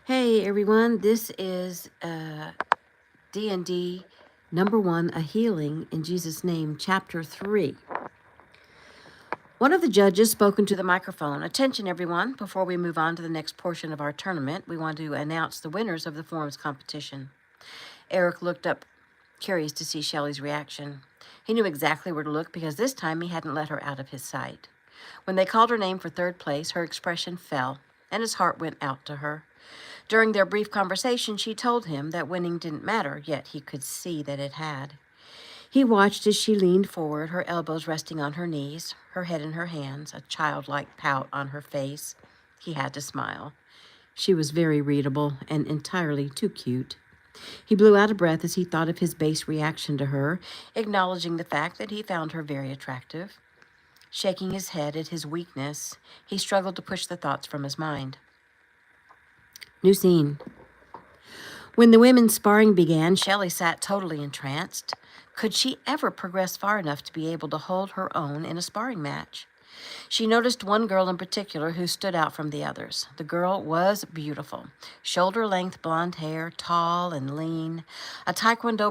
Hey everyone, this is DND number 1, A Healing in Jesus' Name, Chapter 3. One of the judges spoke into the microphone. Attention everyone, before we move on to the next portion of our tournament, we want to announce the winners of the forums competition. Eric looked up, curious to see Shelley's reaction. He knew exactly where to look because this time he hadn't let her out of his sight. When they called her name for third place, her expression fell, and his heart went out to her. During their brief conversation, she told him that winning didn't matter, yet he could see that it had. He watched as she leaned forward, her elbows resting on her knees, her head in her hands, a childlike pout on her face. He had to smile. She was very readable and entirely too cute. He blew out a breath as he thought of his base reaction to her, acknowledging the fact that he found her very attractive. Shaking his head at his weakness, he struggled to push the thoughts from his mind. New scene. When the women's sparring began, Shelley sat totally entranced. Could she ever progress far enough to be able to hold her own in a sparring match? She noticed one girl in particular who stood out from the others. The girl was beautiful. Shoulder-length blonde hair, tall and lean, a taekwondo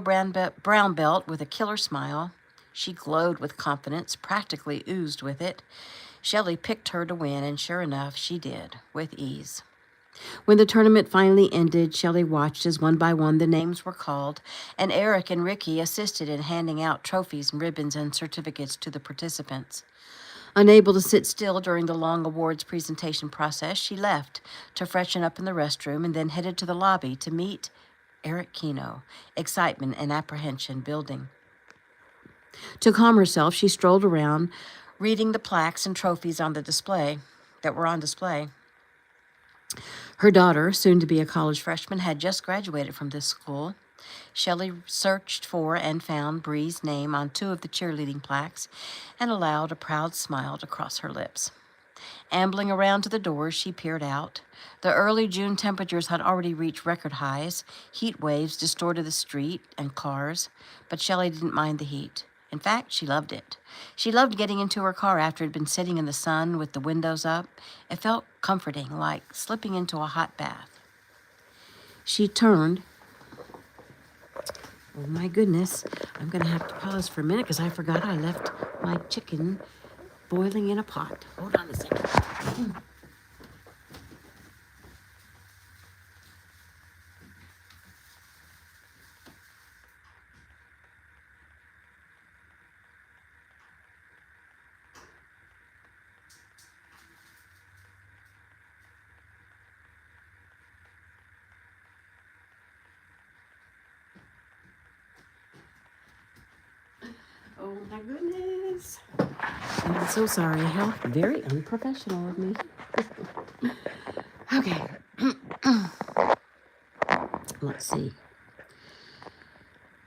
brown belt with a killer smile. She glowed with confidence, practically oozed with it. Shelley picked her to win, and sure enough, she did, with ease. When the tournament finally ended, Shelley watched as one by one the names were called, and Eric and Ricky assisted in handing out trophies and ribbons and certificates to the participants. Unable to sit still during the long awards presentation process, she left to freshen up in the restroom and then headed to the lobby to meet Eric Kino, excitement and apprehension building. To calm herself, she strolled around, reading the plaques and trophies on the display that were on display. Her daughter, soon to be a college freshman, had just graduated from this school. Shelley searched for and found Bree's name on 2 of the cheerleading plaques and allowed a proud smile to cross her lips. Ambling around to the doors, she peered out. The early June temperatures had already reached record highs. Heat waves distorted the street and cars, but Shelley didn't mind the heat. In fact, she loved it. She loved getting into her car after it had been sitting in the sun with the windows up. It felt comforting, like slipping into a hot bath. She turned. Oh my goodness, I'm going to have to pause for a minute because I forgot I left my chicken boiling in a pot. Hold on a second. Oh my goodness. I'm so sorry. How very unprofessional of me. Okay. Let's see.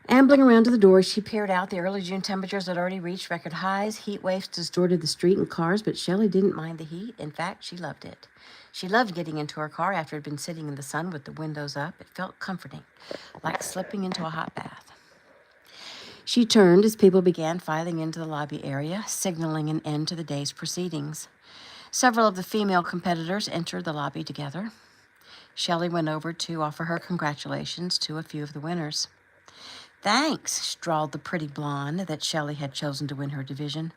Ambling around to the door, she peered out. The early June temperatures had already reached record highs. Heat waves distorted the street and cars, but Shelley didn't mind the heat. In fact, she loved it. She loved getting into her car after it had been sitting in the sun with the windows up. It felt comforting, like slipping into a hot bath. She turned as people began filing into the lobby area, signaling an end to the day's proceedings. Several of the female competitors entered the lobby together. Shelley went over to offer her congratulations to a few of the winners. Thanks, drawled the pretty blonde that Shelley had chosen to win her division.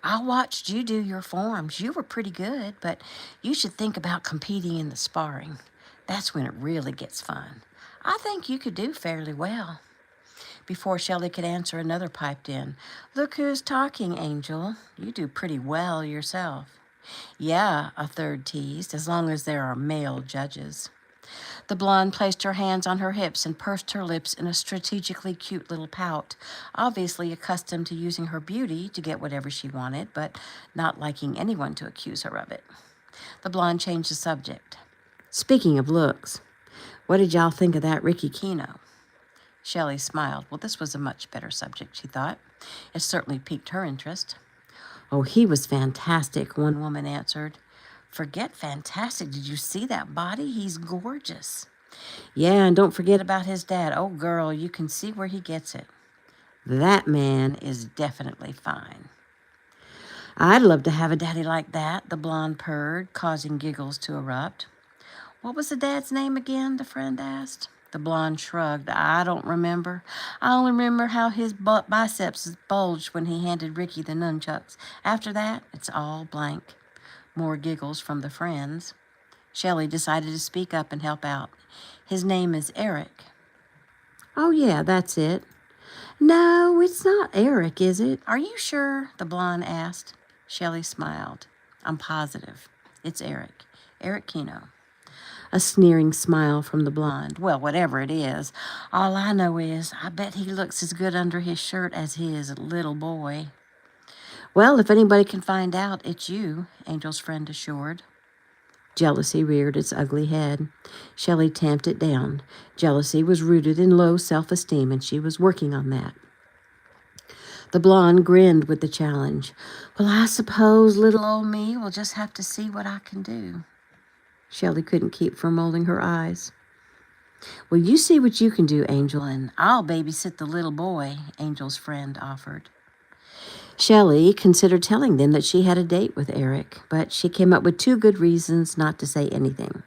I watched you do your forms. You were pretty good, but you should think about competing in the sparring. That's when it really gets fun. I think you could do fairly well. Before Shelley could answer, another piped in. Look who's talking, Angel. You do pretty well yourself. Yeah, a third teased, as long as there are male judges. The blonde placed her hands on her hips and pursed her lips in a strategically cute little pout, obviously accustomed to using her beauty to get whatever she wanted, but not liking anyone to accuse her of it. The blonde changed the subject. Speaking of looks, what did y'all think of that Ricky Kino? Shelley smiled. Well, this was a much better subject, she thought. It certainly piqued her interest. Oh, he was fantastic, one woman answered. Forget fantastic. Did you see that body? He's gorgeous. Yeah, and don't forget about his dad. Oh, girl, you can see where he gets it. That man is definitely fine. I'd love to have a daddy like that, the blonde purred, causing giggles to erupt. What was the dad's name again? The friend asked. The blonde shrugged. I don't remember. I only remember how his biceps bulged when he handed Ricky the nunchucks. After that, it's all blank. More giggles from the friends. Shelley decided to speak up and help out. His name is Eric. Oh, yeah, that's it. No, it's not Eric, is it? Are you sure? The blonde asked. Shelley smiled. I'm positive. It's Eric. Eric Kino. A sneering smile from the blonde. Well, whatever it is, all I know is I bet he looks as good under his shirt as his little boy. Well, if anybody can find out, it's you, Angel's friend assured. Jealousy reared its ugly head. Shelley tamped it down. Jealousy was rooted in low self-esteem, and she was working on that. The blonde grinned with the challenge. Well, I suppose little old me will just have to see what I can do. Shelley couldn't keep from rolling her eyes. Well, you see what you can do, Angel, and I'll babysit the little boy, Angel's friend offered. Shelley considered telling them that she had a date with Eric, but she came up with 2 good reasons not to say anything.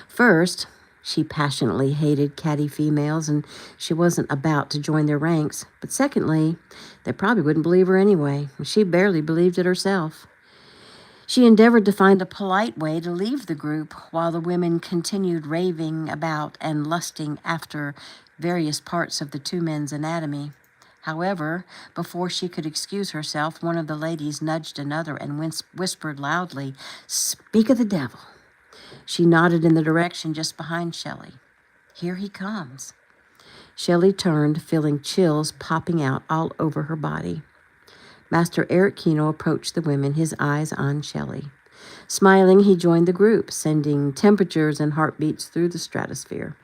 First, she passionately hated catty females, and she wasn't about to join their ranks. But secondly, they probably wouldn't believe her anyway. She barely believed it herself. She endeavored to find a polite way to leave the group while the women continued raving about and lusting after various parts of the 2 men's anatomy. However, before she could excuse herself, one of the ladies nudged another and whispered loudly, "Speak of the devil." She nodded in the direction just behind Shelley. Here he comes. Shelley turned, feeling chills popping out all over her body. Master Eric Kino approached the women, his eyes on Shelley. Smiling, he joined the group, sending temperatures and heartbeats through the stratosphere.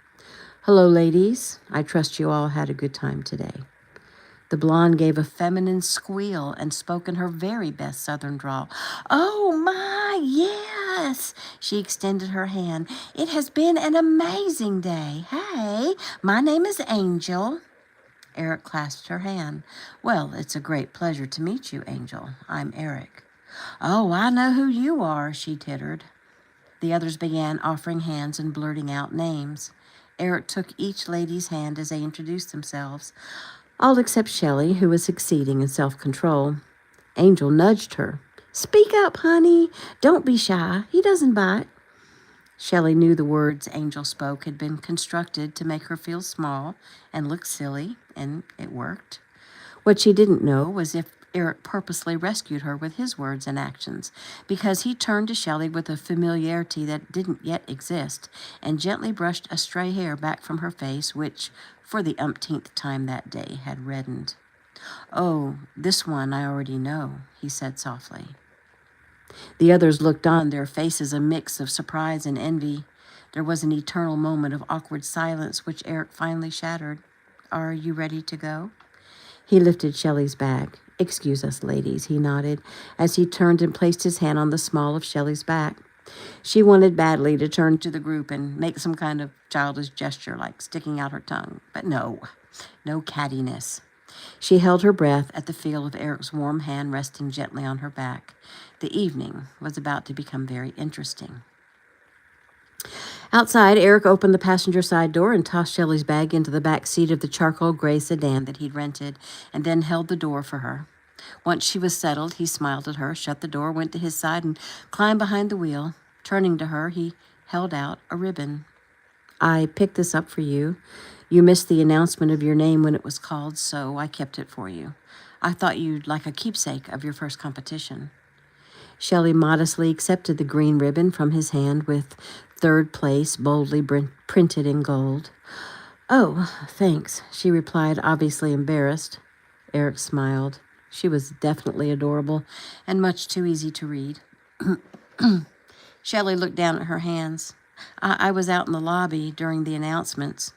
Hello, ladies. I trust you all had a good time today. The blonde gave a feminine squeal and spoke in her very best southern drawl. Oh, my, yes. She extended her hand. It has been an amazing day. Hey, my name is Angel. Eric clasped her hand. Well, it's a great pleasure to meet you, Angel. I'm Eric. Oh, I know who you are, she tittered. The others began offering hands and blurting out names. Eric took each lady's hand as they introduced themselves, all except Shelley, who was succeeding in self-control. Angel nudged her. Speak up, honey. Don't be shy. He doesn't bite. Shelley knew the words Angel spoke had been constructed to make her feel small and look silly, and it worked. What she didn't know was if Eric purposely rescued her with his words and actions, because he turned to Shelley with a familiarity that didn't yet exist and gently brushed a stray hair back from her face, which, for the umpteenth time that day, had reddened. Oh, this one I already know, he said softly. The others looked on, their faces a mix of surprise and envy. There was an eternal moment of awkward silence, which Eric finally shattered. Are you ready to go? He lifted Shelley's bag. Excuse us, ladies, he nodded, as he turned and placed his hand on the small of Shelley's back. She wanted badly to turn to the group and make some kind of childish gesture, like sticking out her tongue. But no cattiness. She held her breath at the feel of Eric's warm hand resting gently on her back. The evening was about to become very interesting. Outside, Eric opened the passenger side door and tossed Shelley's bag into the back seat of the charcoal gray sedan that he'd rented, and then held the door for her. Once she was settled, he smiled at her, shut the door, went to his side, and climbed behind the wheel. Turning to her, he held out a ribbon. I picked this up for you. You missed the announcement of your name when it was called, so I kept it for you. I thought you'd like a keepsake of your first competition. Shelley modestly accepted the green ribbon from his hand with 3rd place boldly printed in gold. Oh, thanks, she replied, obviously embarrassed. Eric smiled. She was definitely adorable and much too easy to read. Shelley looked down at her hands. I was out in the lobby during the announcements.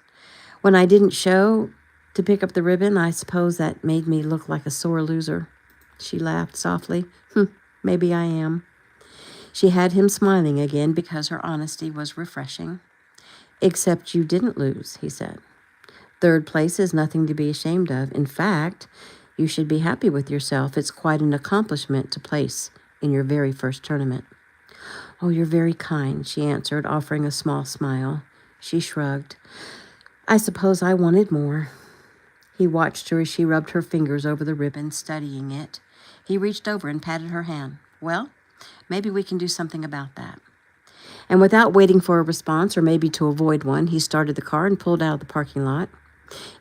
When I didn't show to pick up the ribbon, I suppose that made me look like a sore loser. She laughed softly. Maybe I am. She had him smiling again because her honesty was refreshing. Except you didn't lose, he said. 3rd place is nothing to be ashamed of. In fact, you should be happy with yourself. It's quite an accomplishment to place in your very first tournament. Oh, you're very kind, she answered, offering a small smile. She shrugged. I suppose I wanted more. He watched her as she rubbed her fingers over the ribbon, studying it. He reached over and patted her hand. Well, maybe we can do something about that. And without waiting for a response, or maybe to avoid one, he started the car and pulled out of the parking lot.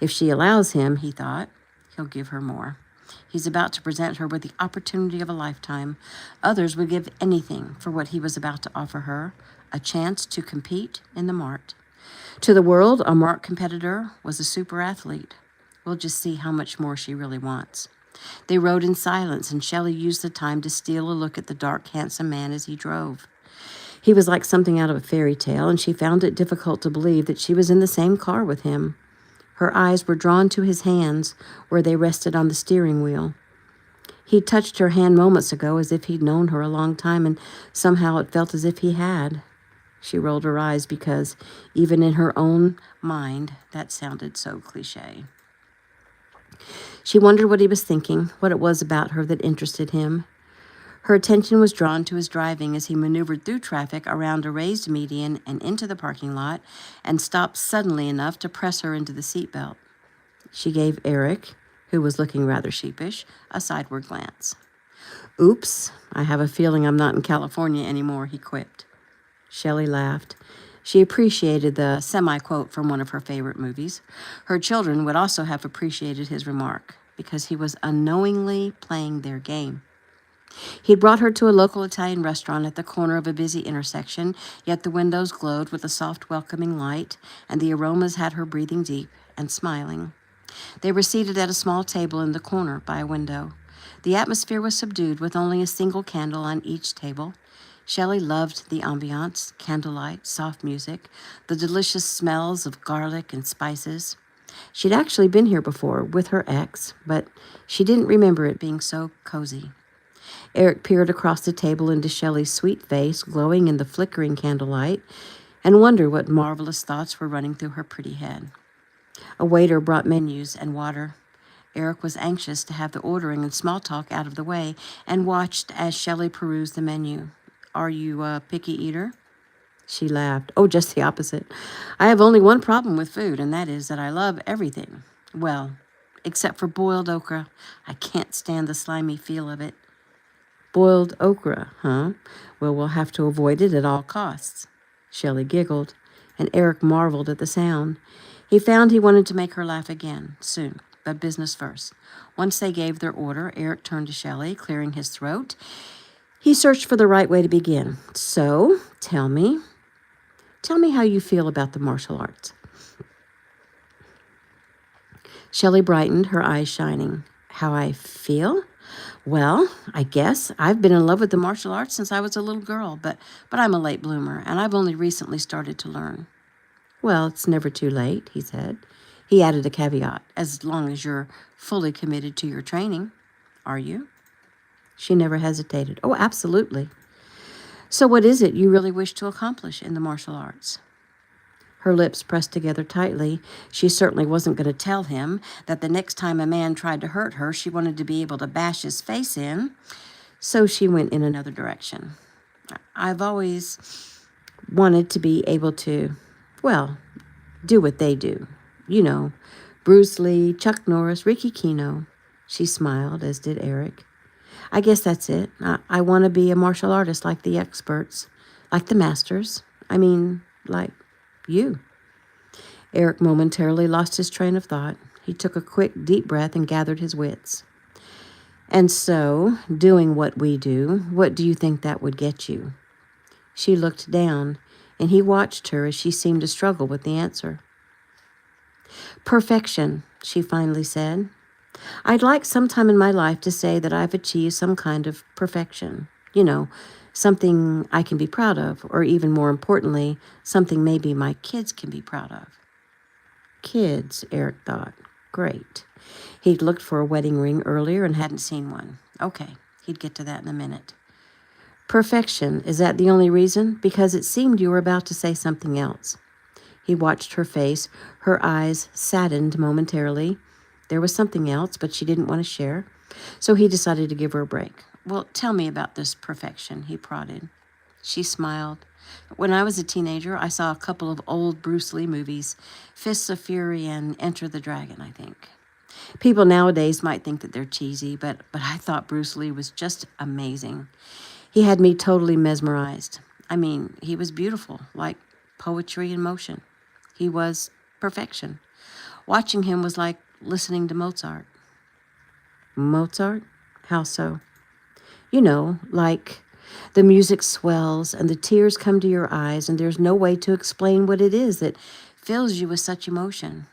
If she allows him, he thought, he'll give her more. He's about to present her with the opportunity of a lifetime. Others would give anything for what he was about to offer her, a chance to compete in the mart. To the world, a mart competitor was a super athlete. We'll just see how much more she really wants. They rode in silence, and Shelley used the time to steal a look at the dark, handsome man as he drove. He was like something out of a fairy tale, and she found it difficult to believe that she was in the same car with him. Her eyes were drawn to his hands, where they rested on the steering wheel. He touched her hand moments ago as if he'd known her a long time, and somehow it felt as if he had. She rolled her eyes because, even in her own mind, that sounded so cliché. She wondered what he was thinking, what it was about her that interested him. Her attention was drawn to his driving as he maneuvered through traffic around a raised median and into the parking lot and stopped suddenly enough to press her into the seatbelt. She gave Eric, who was looking rather sheepish, a sideward glance. Oops, I have a feeling I'm not in California anymore, he quipped. Shelley laughed. She appreciated the semi-quote from one of her favorite movies. Her children would also have appreciated his remark, because he was unknowingly playing their game. He'd brought her to a local Italian restaurant at the corner of a busy intersection, yet the windows glowed with a soft, welcoming light, and the aromas had her breathing deep and smiling. They were seated at a small table in the corner by a window. The atmosphere was subdued, with only a single candle on each table. Shelley loved the ambiance, candlelight, soft music, the delicious smells of garlic and spices. She'd actually been here before with her ex, but she didn't remember it being so cozy. Eric peered across the table into Shelley's sweet face, glowing in the flickering candlelight, and wondered what marvelous thoughts were running through her pretty head. A waiter brought menus and water. Eric was anxious to have the ordering and small talk out of the way and watched as Shelley perused the menu. Are you a picky eater? She laughed. Oh, just the opposite. I have only one problem with food, and that is that I love everything. Well, except for boiled okra. I can't stand the slimy feel of it. Boiled okra, huh? Well, we'll have to avoid it at all costs. Shelley giggled, and Eric marveled at the sound. He found he wanted to make her laugh again, soon, but business first. Once they gave their order, Eric turned to Shelley, clearing his throat. He searched for the right way to begin. So, tell me how you feel about the martial arts. Shelley brightened, her eyes shining. How I feel? Well, I guess I've been in love with the martial arts since I was a little girl, but I'm a late bloomer, and I've only recently started to learn. Well, it's never too late, he said. He added a caveat, as long as you're fully committed to your training. Are you? She never hesitated. Oh, absolutely. So what is it you really wish to accomplish in the martial arts? Her lips pressed together tightly. She certainly wasn't going to tell him that the next time a man tried to hurt her, she wanted to be able to bash his face in. So she went in another direction. I've always wanted to be able to, well, do what they do. You know, Bruce Lee, Chuck Norris, Ricky Kino. She smiled, as did Eric. I guess that's it. I want to be a martial artist like the experts, like the masters. I mean, like you. Eric momentarily lost his train of thought. He took a quick, deep breath and gathered his wits. And so, doing what we do, what do you think that would get you? She looked down, and he watched her as she seemed to struggle with the answer. Perfection, she finally said. I'd like sometime in my life to say that I've achieved some kind of perfection. You know, something I can be proud of, or even more importantly, something maybe my kids can be proud of. Kids, Eric thought. Great. He'd looked for a wedding ring earlier and hadn't seen one. Okay, he'd get to that in a minute. Perfection, is that the only reason? Because it seemed you were about to say something else. He watched her face. Her eyes saddened momentarily. There was something else, but she didn't want to share. So he decided to give her a break. Well, tell me about this perfection, he prodded. She smiled. When I was a teenager, I saw a couple of old Bruce Lee movies, Fists of Fury and Enter the Dragon, I think. People nowadays might think that they're cheesy, but I thought Bruce Lee was just amazing. He had me totally mesmerized. I mean, he was beautiful, like poetry in motion. He was perfection. Watching him was like listening to Mozart. Mozart? How so? You know, like the music swells and the tears come to your eyes, and there's no way to explain what it is that fills you with such emotion.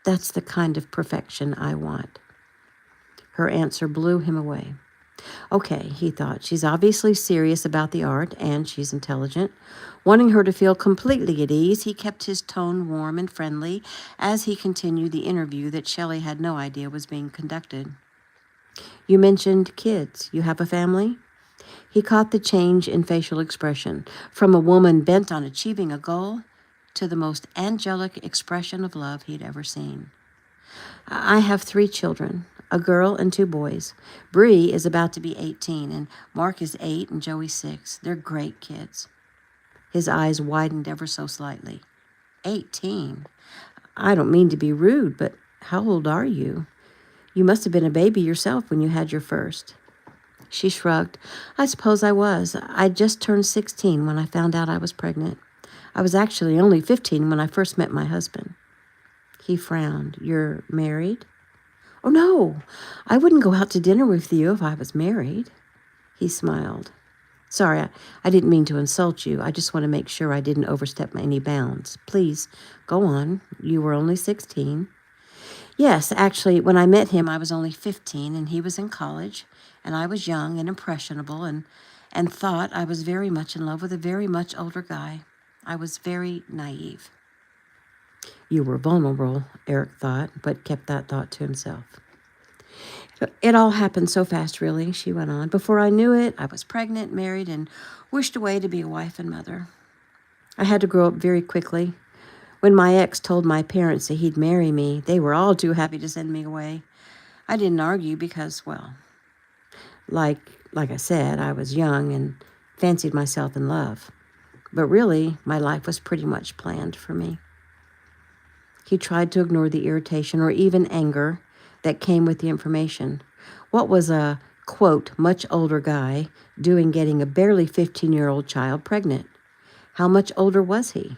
That's the kind of perfection I want. Her answer blew him away. Okay, he thought, she's obviously serious about the art, and she's intelligent. Wanting her to feel completely at ease, he kept his tone warm and friendly as he continued the interview that Shelley had no idea was being conducted. You mentioned kids. You have a family? He caught the change in facial expression, from a woman bent on achieving a goal to the most angelic expression of love he'd ever seen. I have 3 children, a girl and 2 boys. Bree is about to be 18, and Mark is 8, and Joey 6. They're great kids. His eyes widened ever so slightly. 18? I don't mean to be rude, but how old are you? You must have been a baby yourself when you had your first. She shrugged. I suppose I was. I just turned 16 when I found out I was pregnant. I was actually only 15 when I first met my husband. He frowned. You're married? Oh, no. I wouldn't go out to dinner with you if I was married. He smiled. Sorry, I didn't mean to insult you. I just want to make sure I didn't overstep any bounds. Please, go on. You were only 16. Yes, actually, when I met him, I was only 15, and he was in college, and I was young and impressionable and thought I was very much in love with a very much older guy. I was very naive. You were vulnerable, Eric thought, but kept that thought to himself. It all happened so fast, really, she went on. Before I knew it, I was pregnant, married, and wished away to be a wife and mother. I had to grow up very quickly. When my ex told my parents that he'd marry me, they were all too happy to send me away. I didn't argue because, well, like I said, I was young and fancied myself in love. But really, my life was pretty much planned for me. He tried to ignore the irritation or even anger that came with the information. What was a, quote, much older guy doing getting a barely 15-year-old child pregnant? How much older was he?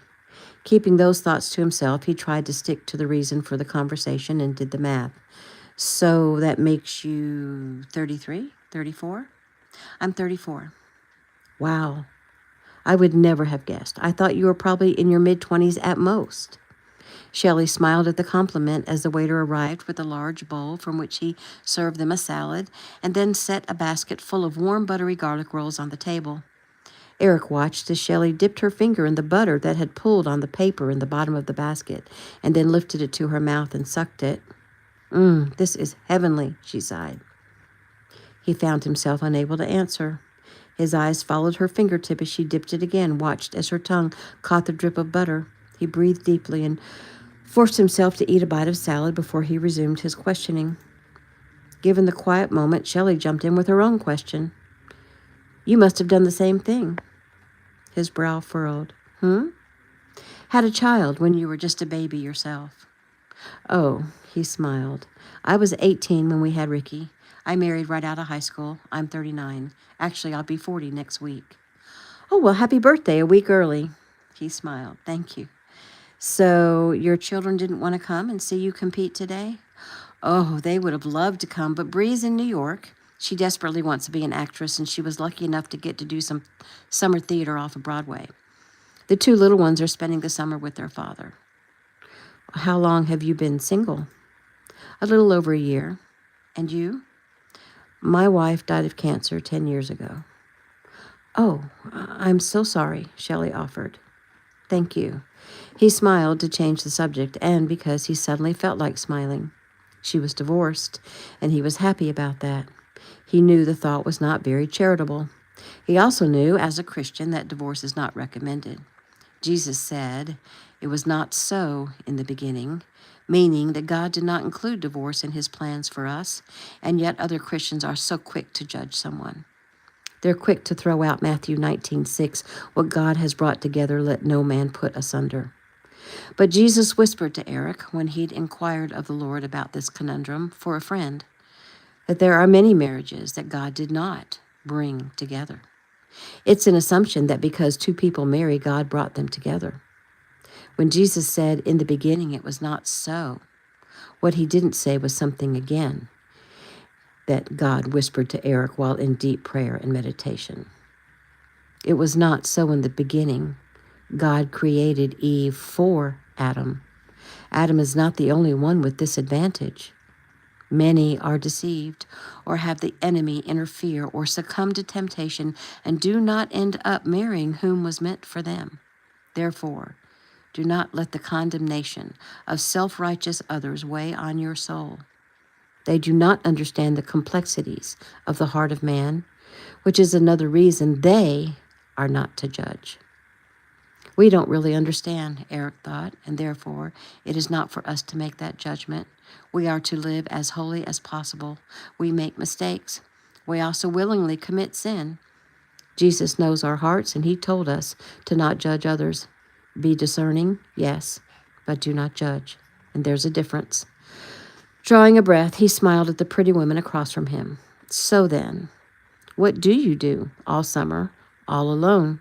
Keeping those thoughts to himself, he tried to stick to the reason for the conversation and did the math. So that makes you 33, 34? I'm 34. Wow. I would never have guessed. I thought you were probably in your mid-20s at most. Shelley smiled at the compliment as the waiter arrived with a large bowl from which he served them a salad and then set a basket full of warm buttery garlic rolls on the table. Eric watched as Shelley dipped her finger in the butter that had pooled on the paper in the bottom of the basket and then lifted it to her mouth and sucked it. This is heavenly, she sighed. He found himself unable to answer. His eyes followed her fingertip as she dipped it again, watched as her tongue caught the drip of butter. He breathed deeply and forced himself to eat a bite of salad before he resumed his questioning. Given the quiet moment, Shelley jumped in with her own question. You must have done the same thing. His brow furrowed. Had a child when you were just a baby yourself. Oh, he smiled. I was 18 when we had Ricky. I married right out of high school. I'm 39. Actually, I'll be 40 next week. Oh, well, happy birthday, a week early. He smiled. Thank you. So your children didn't want to come and see you compete today? Oh, they would have loved to come, but Bree's in New York. She desperately wants to be an actress, and she was lucky enough to get to do some summer theater off of Broadway. The 2 little ones are spending the summer with their father. How long have you been single? A little over a year. And you? My wife died of cancer 10 years ago. Oh, I'm so sorry, Shelley offered. Thank you. He smiled to change the subject, and because he suddenly felt like smiling. She was divorced, and he was happy about that. He knew the thought was not very charitable. He also knew, as a Christian, that divorce is not recommended. Jesus said it was not so in the beginning, meaning that God did not include divorce in his plans for us, and yet other Christians are so quick to judge someone. They're quick to throw out Matthew 19:6, what God has brought together, let no man put asunder. But Jesus whispered to Eric when he'd inquired of the Lord about this conundrum for a friend, that there are many marriages that God did not bring together. It's an assumption that because two people marry, God brought them together. When Jesus said, in the beginning it was not so, what he didn't say was something again that God whispered to Eric while in deep prayer and meditation. It was not so in the beginning. God created Eve for Adam. Adam is not the only one with this advantage. Many are deceived or have the enemy interfere or succumb to temptation and do not end up marrying whom was meant for them. Therefore, do not let the condemnation of self-righteous others weigh on your soul. They do not understand the complexities of the heart of man, which is another reason they are not to judge. We don't really understand, Eric thought, and therefore it is not for us to make that judgment. We are to live as holy as possible. We make mistakes. We also willingly commit sin. Jesus knows our hearts, and he told us to not judge others. Be discerning, yes, but do not judge. And there's a difference. Drawing a breath, he smiled at the pretty women across from him. So then, what do you do all summer, all alone?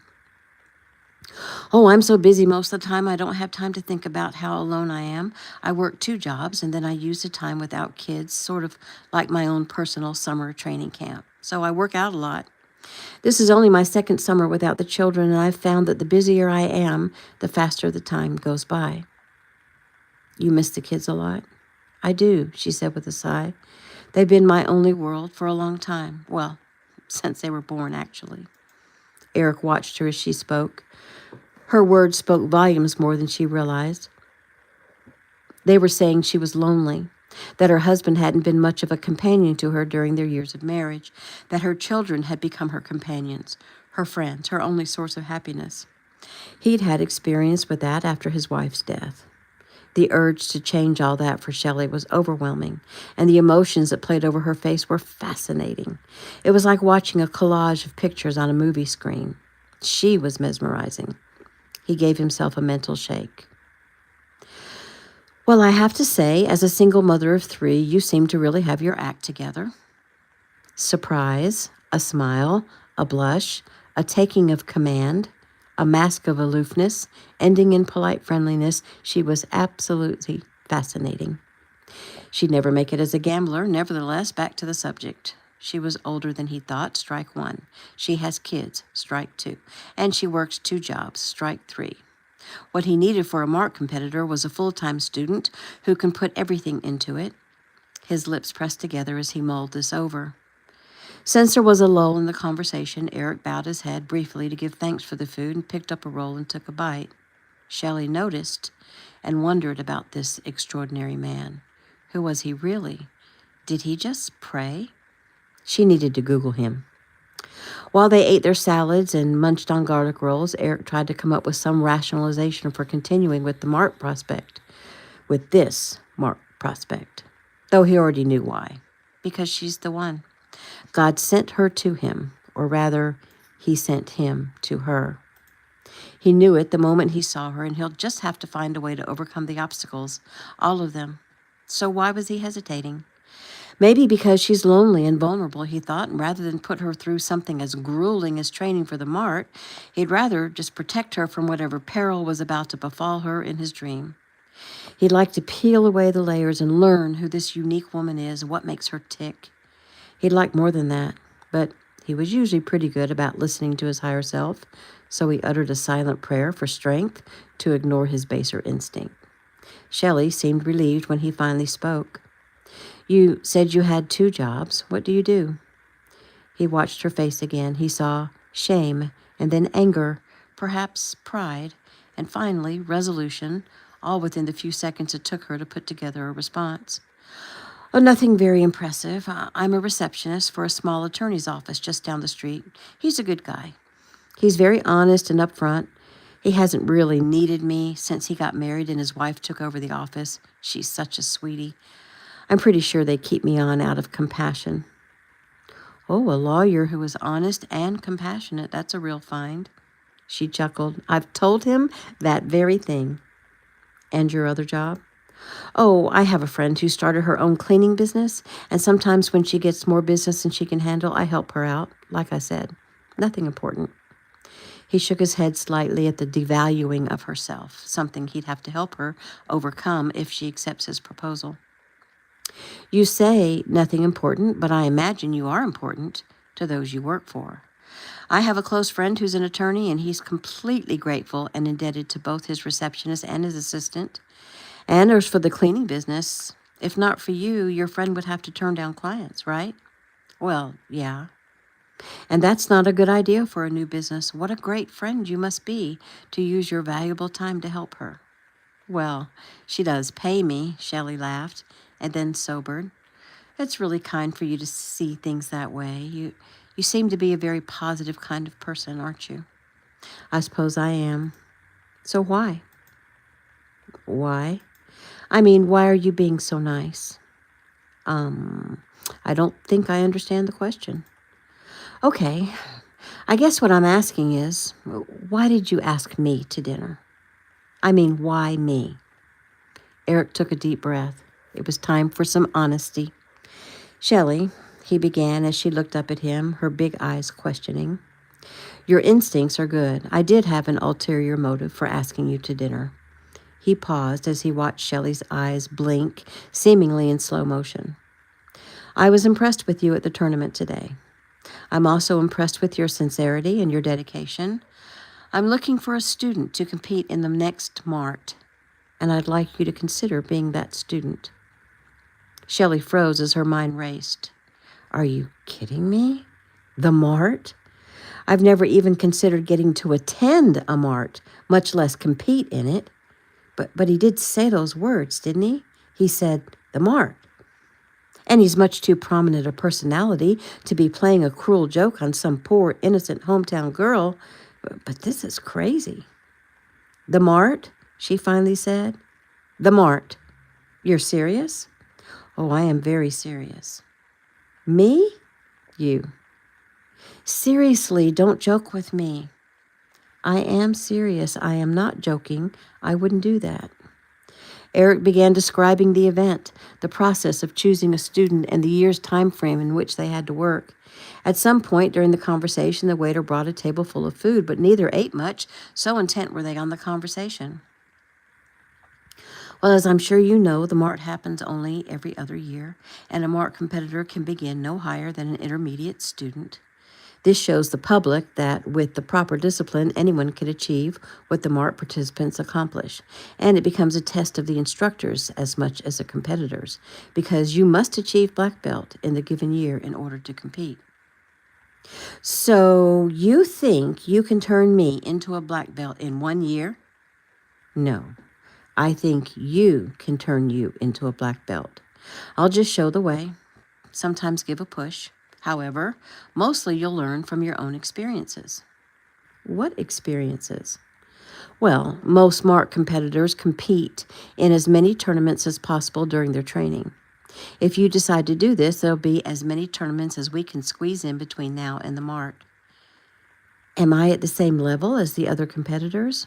Oh, I'm so busy most of the time I don't have time to think about how alone I am. I work 2 jobs, and then I use the time without kids, sort of like my own personal summer training camp. So I work out a lot. This is only my 2nd summer without the children, and I've found that the busier I am, the faster the time goes by. You miss the kids a lot? I do, she said with a sigh. They've been my only world for a long time. Well, since they were born, actually. Eric watched her as she spoke. Her words spoke volumes more than she realized. They were saying she was lonely, that her husband hadn't been much of a companion to her during their years of marriage, that her children had become her companions, her friends, her only source of happiness. He'd had experience with that after his wife's death. The urge to change all that for Shelley was overwhelming, and the emotions that played over her face were fascinating. It was like watching a collage of pictures on a movie screen. She was mesmerizing. He gave himself a mental shake. Well, I have to say, as a single mother of 3, you seem to really have your act together. Surprise, a smile, a blush, a taking of command, a mask of aloofness, ending in polite friendliness. She was absolutely fascinating. She'd never make it as a gambler. Nevertheless, back to the subject. She was older than he thought, strike 1. She has kids, strike 2. And she works 2 jobs, strike 3. What he needed for a Mark competitor was a full-time student who can put everything into it. His lips pressed together as he mulled this over. Since there was a lull in the conversation, Eric bowed his head briefly to give thanks for the food and picked up a roll and took a bite. Shelley noticed and wondered about this extraordinary man. Who was he really? Did he just pray? She needed to Google him. While they ate their salads and munched on garlic rolls, Eric tried to come up with some rationalization for continuing with the Mark prospect. With this Mark prospect. Though he already knew why. Because she's the one. God sent her to him, or rather, he sent him to her. He knew it the moment he saw her, and he'll just have to find a way to overcome the obstacles, all of them. So why was he hesitating? Maybe because she's lonely and vulnerable, he thought, and rather than put her through something as grueling as training for the Mart, he'd rather just protect her from whatever peril was about to befall her in his dream. He'd like to peel away the layers and learn who this unique woman is and what makes her tick. He'd like more than that, but he was usually pretty good about listening to his higher self, so he uttered a silent prayer for strength to ignore his baser instinct. Shelley seemed relieved when he finally spoke. You said you had 2 jobs. What do you do? He watched her face again. He saw shame, and then anger, perhaps pride, and finally resolution, all within the few seconds it took her to put together a response. Oh, nothing very impressive. I'm a receptionist for a small attorney's office just down the street. He's a good guy. He's very honest and upfront. He hasn't really needed me since he got married and his wife took over the office. She's such a sweetie. I'm pretty sure they keep me on out of compassion. Oh, a lawyer who is honest and compassionate. That's a real find. She chuckled. I've told him that very thing. And your other job? Oh, I have a friend who started her own cleaning business, and sometimes when she gets more business than she can handle, I help her out. Like I said, nothing important. He shook his head slightly at the devaluing of herself, something he'd have to help her overcome if she accepts his proposal. You say nothing important, but I imagine you are important to those you work for. I have a close friend who's an attorney, and he's completely grateful and indebted to both his receptionist and his assistant. And as for the cleaning business, if not for you, your friend would have to turn down clients, right? Well, yeah. And that's not a good idea for a new business. What a great friend you must be to use your valuable time to help her. Well, she does pay me, Shelley laughed, and then sobered. It's really kind for you to see things that way. You seem to be a very positive kind of person, aren't you? I suppose I am. So why? Why? I mean, why are you being so nice? I don't think I understand the question. Okay, I guess what I'm asking is, why did you ask me to dinner? I mean, why me? Eric took a deep breath. It was time for some honesty. Shelley, he began as she looked up at him, her big eyes questioning. Your instincts are good. I did have an ulterior motive for asking you to dinner. He paused as he watched Shelley's eyes blink, seemingly in slow motion. I was impressed with you at the tournament today. I'm also impressed with your sincerity and your dedication. I'm looking for a student to compete in the next mart, and I'd like you to consider being that student. Shelley froze as her mind raced. Are you kidding me? The mart? I've never even considered getting to attend a mart, much less compete in it. But he did say those words, didn't he? He said, the mart. And he's much too prominent a personality to be playing a cruel joke on some poor, innocent hometown girl. But this is crazy. The mart, she finally said. The mart. You're serious? Oh, I am very serious. Me? You. Seriously, don't joke with me. I am serious. I am not joking. I wouldn't do that. Eric began describing the event, the process of choosing a student, and the year's time frame in which they had to work. At some point during the conversation, the waiter brought a table full of food, but neither ate much, so intent were they on the conversation. Well, as I'm sure you know, the mart happens only every other year, and a mart competitor can begin no higher than an intermediate student. This shows the public that with the proper discipline, anyone can achieve what the mart participants accomplish. And it becomes a test of the instructors as much as the competitors, because you must achieve black belt in the given year in order to compete. So you think you can turn me into a black belt in 1 year? No. I think you can turn you into a black belt. I'll just show the way, sometimes give a push. However, mostly you'll learn from your own experiences. What experiences? Well, most mart competitors compete in as many tournaments as possible during their training. If you decide to do this, there'll be as many tournaments as we can squeeze in between now and the mart. Am I at the same level as the other competitors?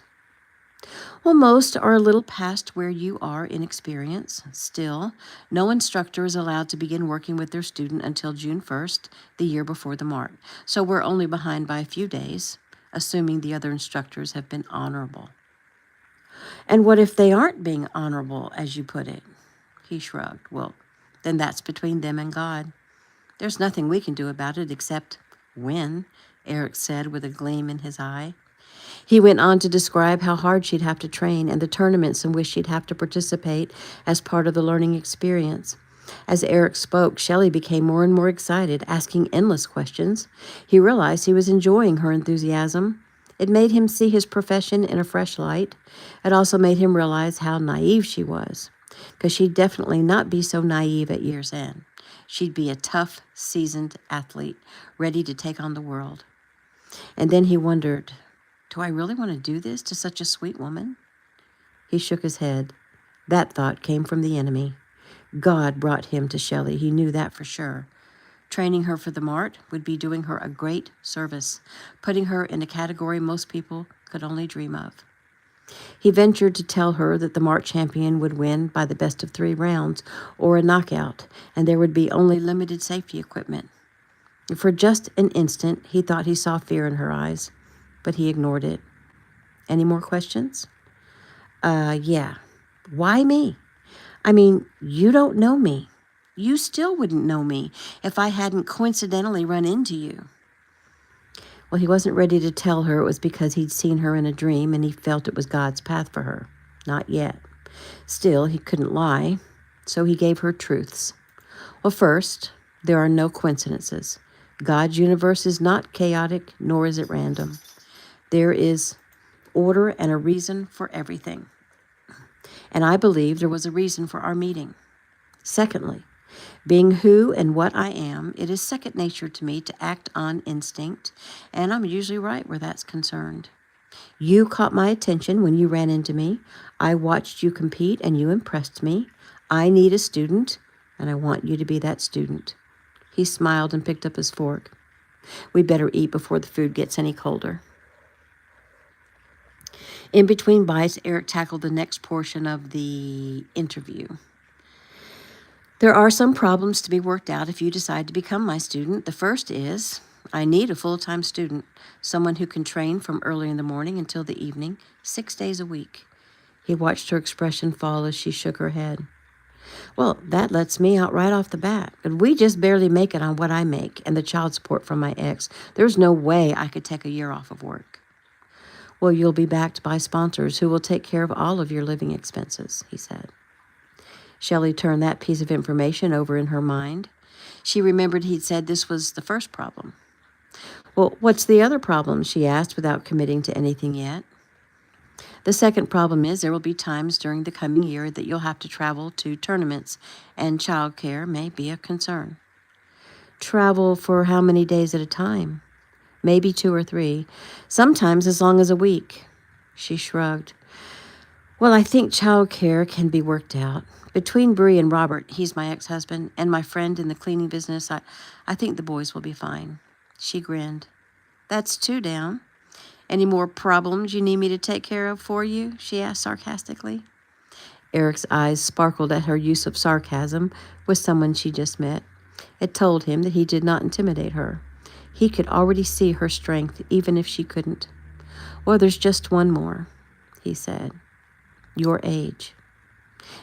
Well, most are a little past where you are in experience. Still, no instructor is allowed to begin working with their student until June 1st, the year before the mart. So we're only behind by a few days, assuming the other instructors have been honorable. And what if they aren't being honorable, as you put it? He shrugged. Well, then that's between them and God. There's nothing we can do about it except win, Eric said with a gleam in his eye. He went on to describe how hard she'd have to train and the tournaments in which she'd have to participate as part of the learning experience. As Eric spoke, Shelley became more and more excited, asking endless questions. He realized he was enjoying her enthusiasm. It made him see his profession in a fresh light. It also made him realize how naive she was, because she'd definitely not be so naive at year's end. She'd be a tough, seasoned athlete, ready to take on the world. And then he wondered, do I really want to do this to such a sweet woman? He shook his head. That thought came from the enemy. God brought him to Shelley. He knew that for sure. Training her for the mart would be doing her a great service, putting her in a category most people could only dream of. He ventured to tell her that the mart champion would win by the best of 3 rounds or a knockout, and there would be only limited safety equipment. For just an instant, he thought he saw fear in her eyes, but he ignored it. Any more questions? Yeah. Why me? I mean, you don't know me. You still wouldn't know me if I hadn't coincidentally run into you. Well, he wasn't ready to tell her it was because he'd seen her in a dream and he felt it was God's path for her. Not yet. Still, he couldn't lie, so he gave her truths. Well, first, there are no coincidences. God's universe is not chaotic, nor is it random. There is order and a reason for everything. And I believe there was a reason for our meeting. Secondly, being who and what I am, it is second nature to me to act on instinct, and I'm usually right where that's concerned. You caught my attention when you ran into me. I watched you compete, and you impressed me. I need a student, and I want you to be that student. He smiled and picked up his fork. We better eat before the food gets any colder. In between bites, Eric tackled the next portion of the interview. There are some problems to be worked out if you decide to become my student. The first is, I need a full-time student, someone who can train from early in the morning until the evening, 6 days a week. He watched her expression fall as she shook her head. Well, that lets me out right off the bat. But we just barely make it on what I make and the child support from my ex. There's no way I could take a year off of work. Well, you'll be backed by sponsors who will take care of all of your living expenses, he said. Shelley turned that piece of information over in her mind. She remembered he'd said this was the first problem. Well, what's the other problem, she asked without committing to anything yet. The second problem is there will be times during the coming year that you'll have to travel to tournaments, and childcare may be a concern. Travel for how many days at a time? Maybe 2 or 3, sometimes as long as a week. She shrugged. Well, I think childcare can be worked out. Between Bree and Robert, he's my ex-husband, and my friend in the cleaning business, I think the boys will be fine. She grinned. That's 2 down. Any more problems you need me to take care of for you? She asked sarcastically. Eric's eyes sparkled at her use of sarcasm with someone she just met. It told him that he did not intimidate her. He could already see her strength, even if she couldn't. Well, there's just one more, he said. Your age.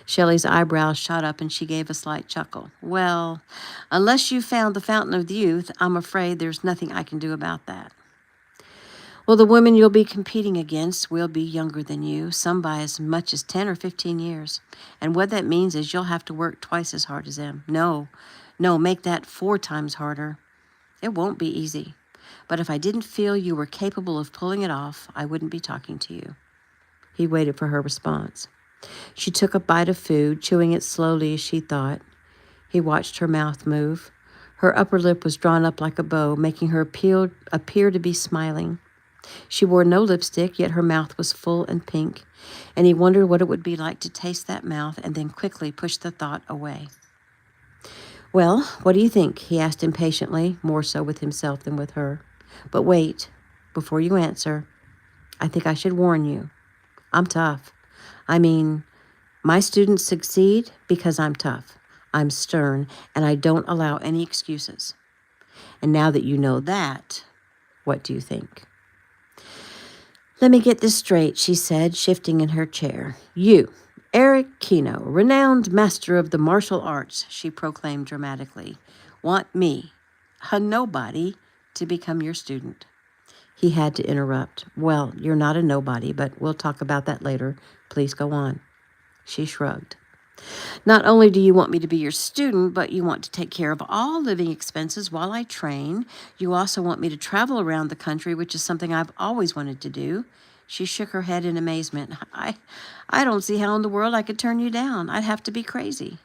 Shelley's eyebrows shot up and she gave a slight chuckle. Well, unless you found the fountain of youth, I'm afraid there's nothing I can do about that. Well, the women you'll be competing against will be younger than you, some by as much as 10 or 15 years. And what that means is you'll have to work twice as hard as them. No, make that 4 times harder. It won't be easy. But if I didn't feel you were capable of pulling it off, I wouldn't be talking to you. He waited for her response. She took a bite of food, chewing it slowly as she thought. He watched her mouth move. Her upper lip was drawn up like a bow, making her appear to be smiling. She wore no lipstick, yet her mouth was full and pink, and he wondered what it would be like to taste that mouth and then quickly push the thought away. Well, what do you think? He asked impatiently, more so with himself than with her. But wait, before you answer, I think I should warn you. I'm tough. I mean, my students succeed because I'm tough. I'm stern, and I don't allow any excuses. And now that you know that, what do you think? Let me get this straight, she said, shifting in her chair. You, Eric Kino, renowned master of the martial arts, she proclaimed dramatically, want me, a nobody, to become your student. He had to interrupt. Well, you're not a nobody, but we'll talk about that later. Please go on. She shrugged. Not only do you want me to be your student, but you want to take care of all living expenses while I train. You also want me to travel around the country, which is something I've always wanted to do. She shook her head in amazement. I don't see how in the world I could turn you down. I'd have to be crazy.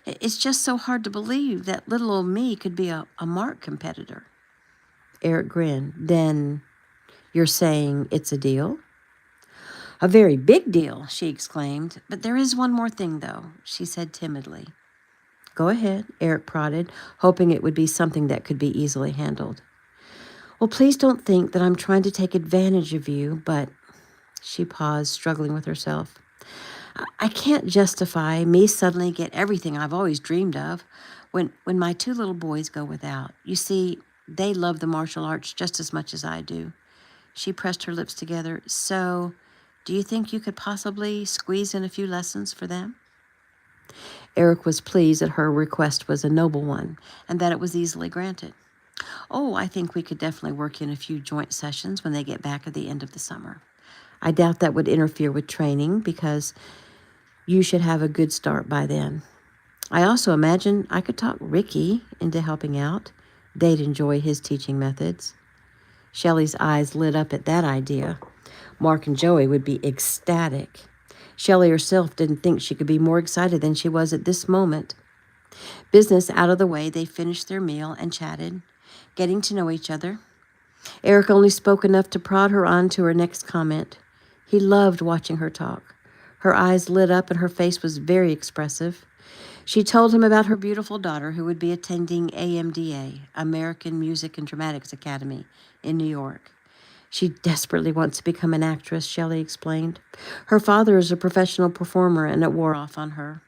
It's just so hard to believe that little old me could be a Mark competitor. Eric grinned. Then you're saying it's a deal? A very big deal, she exclaimed. But there is one more thing, though, she said timidly. Go ahead, Eric prodded, hoping it would be something that could be easily handled. Well, please don't think that I'm trying to take advantage of you, but she paused, struggling with herself. I can't justify me suddenly get everything I've always dreamed of when my two little boys go without. You see, they love the martial arts just as much as I do. She pressed her lips together. So, do you think you could possibly squeeze in a few lessons for them? Eric was pleased that her request was a noble one and that it was easily granted. Oh, I think we could definitely work in a few joint sessions when they get back at the end of the summer. I doubt that would interfere with training because you should have a good start by then. I also imagine I could talk Ricky into helping out. They'd enjoy his teaching methods. Shelley's eyes lit up at that idea. Mark and Joey would be ecstatic. Shelley herself didn't think she could be more excited than she was at this moment. Business out of the way, they finished their meal and chatted, getting to know each other. Eric only spoke enough to prod her on to her next comment. He loved watching her talk. Her eyes lit up and her face was very expressive. She told him about her beautiful daughter who would be attending AMDA, American Music and Dramatics Academy, in New York. She desperately wants to become an actress, Shelley explained. Her father is a professional performer and it wore off on her.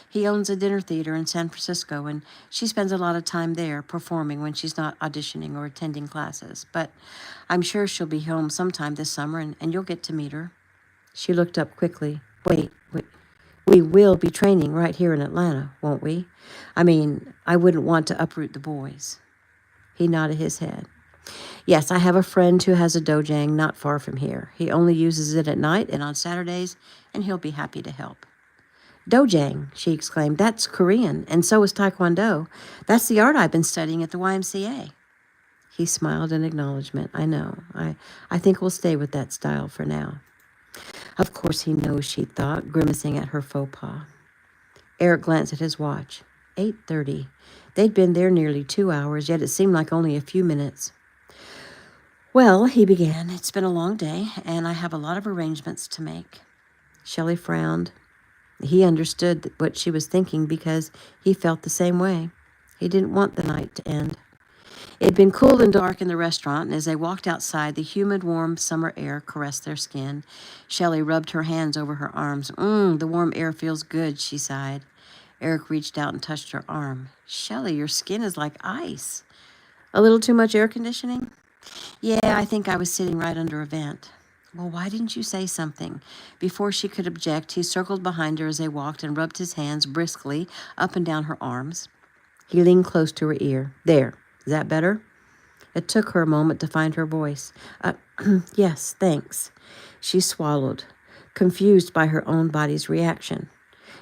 He owns a dinner theater in San Francisco, and she spends a lot of time there performing when she's not auditioning or attending classes. But I'm sure she'll be home sometime this summer, and you'll get to meet her. She looked up quickly. Wait. We will be training right here in Atlanta, won't we? I mean, I wouldn't want to uproot the boys. He nodded his head. Yes, I have a friend who has a dojang not far from here. He only uses it at night and on Saturdays, and he'll be happy to help. Dojang, she exclaimed. That's Korean, and so is Taekwondo. That's the art I've been studying at the YMCA. He smiled in acknowledgement. I know. I think we'll stay with that style for now. Of course he knows, she thought, grimacing at her faux pas. Eric glanced at his watch. 8:30. They'd been there nearly 2 hours, yet it seemed like only a few minutes. Well, he began, it's been a long day, and I have a lot of arrangements to make. Shelley frowned. He understood what she was thinking because he felt the same way. He didn't want the night to end. It had been cool and dark in the restaurant, and as they walked outside, the humid, warm summer air caressed their skin. Shelley rubbed her hands over her arms. The warm air feels good, she sighed. Eric reached out and touched her arm. Shelley, your skin is like ice. A little too much air conditioning? Yeah, I think I was sitting right under a vent. Well, why didn't you say something? Before she could object, he circled behind her as they walked and rubbed his hands briskly up and down her arms. He leaned close to her ear. There. Is that better? It took her a moment to find her voice. Yes, thanks. She swallowed, confused by her own body's reaction.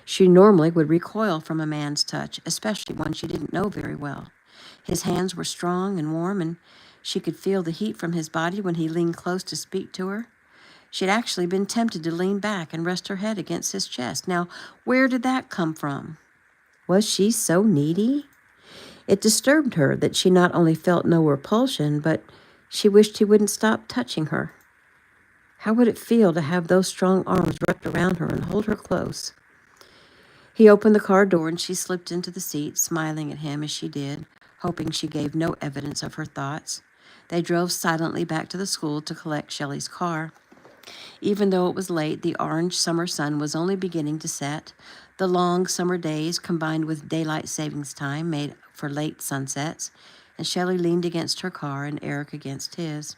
She normally would recoil from a man's touch, especially one she didn't know very well. His hands were strong and warm, and she could feel the heat from his body when he leaned close to speak to her. She'd actually been tempted to lean back and rest her head against his chest. Now, where did that come from? Was she so needy? It disturbed her that she not only felt no repulsion, but she wished he wouldn't stop touching her. How would it feel to have those strong arms wrapped around her and hold her close? He opened the car door and she slipped into the seat, smiling at him as she did, hoping she gave no evidence of her thoughts. They drove silently back to the school to collect Shelley's car. Even though it was late, the orange summer sun was only beginning to set. The long summer days, combined with daylight savings time, made for late sunsets, and Shelley leaned against her car and Eric against his.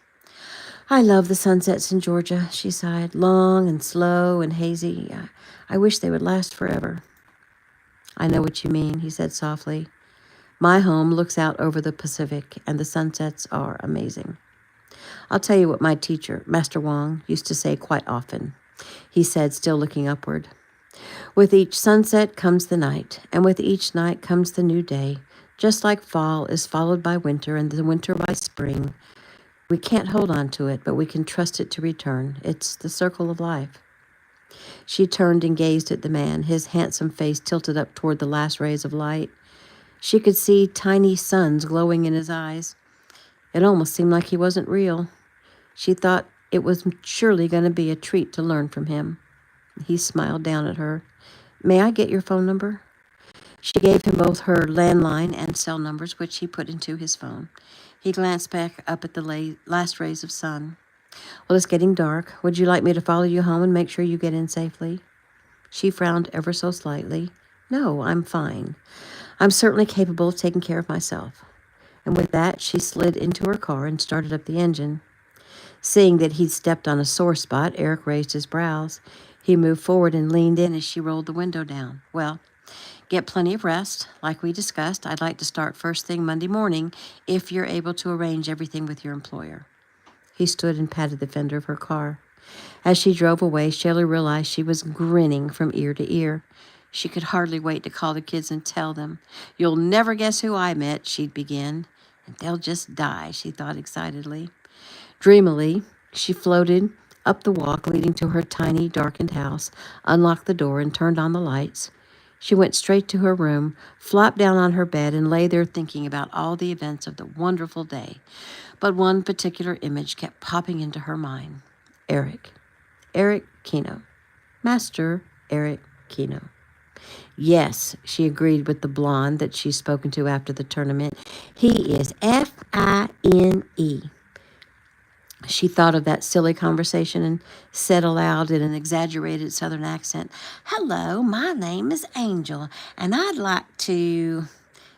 I love the sunsets in Georgia, she sighed, long and slow and hazy. I wish they would last forever. I know what you mean, he said softly. My home looks out over the Pacific, and the sunsets are amazing. I'll tell you what my teacher, Master Wong, used to say quite often, he said, still looking upward. With each sunset comes the night, and with each night comes the new day, just like fall is followed by winter and the winter by spring. We can't hold on to it, but we can trust it to return. It's the circle of life. She turned and gazed at the man, his handsome face tilted up toward the last rays of light. She could see tiny suns glowing in his eyes. It almost seemed like he wasn't real. She thought it was surely going to be a treat to learn from him. He smiled down at her. May I get your phone number? She gave him both her landline and cell numbers, which he put into his phone. He glanced back up at the last rays of sun. Well, it's getting dark. Would you like me to follow you home and make sure you get in safely? She frowned ever so slightly. No, I'm fine. I'm certainly capable of taking care of myself. And with that, she slid into her car and started up the engine. Seeing that he'd stepped on a sore spot, Eric raised his brows. He moved forward and leaned in as she rolled the window down. Well, get plenty of rest. Like we discussed, I'd like to start first thing Monday morning if you're able to arrange everything with your employer. He stood and patted the fender of her car. As she drove away, Shelley realized she was grinning from ear to ear. She could hardly wait to call the kids and tell them. You'll never guess who I met, she'd begin. And they'll just die, she thought excitedly. Dreamily, she floated up the walk leading to her tiny, darkened house, unlocked the door, and turned on the lights. She went straight to her room, flopped down on her bed, and lay there thinking about all the events of the wonderful day. But one particular image kept popping into her mind. Eric Keno. Master Eric Keno. Yes, she agreed with the blonde that she'd spoken to after the tournament. He is F-I-N-E. She thought of that silly conversation and said aloud in an exaggerated Southern accent, Hello, my name is Angel, and I'd like to...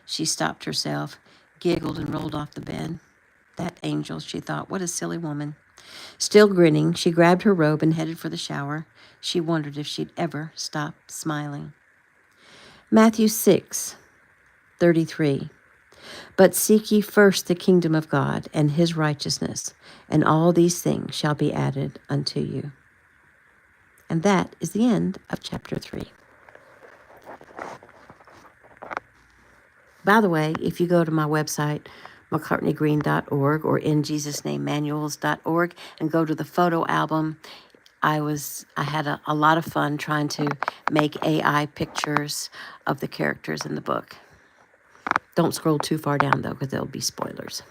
She stopped herself, giggled, and rolled off the bed. That Angel, she thought, what a silly woman. Still grinning, she grabbed her robe and headed for the shower. She wondered if she'd ever stop smiling. Matthew 6:33. But seek ye first the kingdom of God and his righteousness, and all these things shall be added unto you. And that is the end of chapter 3. By the way, if you go to my website, mccartneygreen.org or injesusnamemanuals.org, and go to the photo album, I had a lot of fun trying to make AI pictures of the characters in the book. Don't scroll too far down, though, because there'll be spoilers.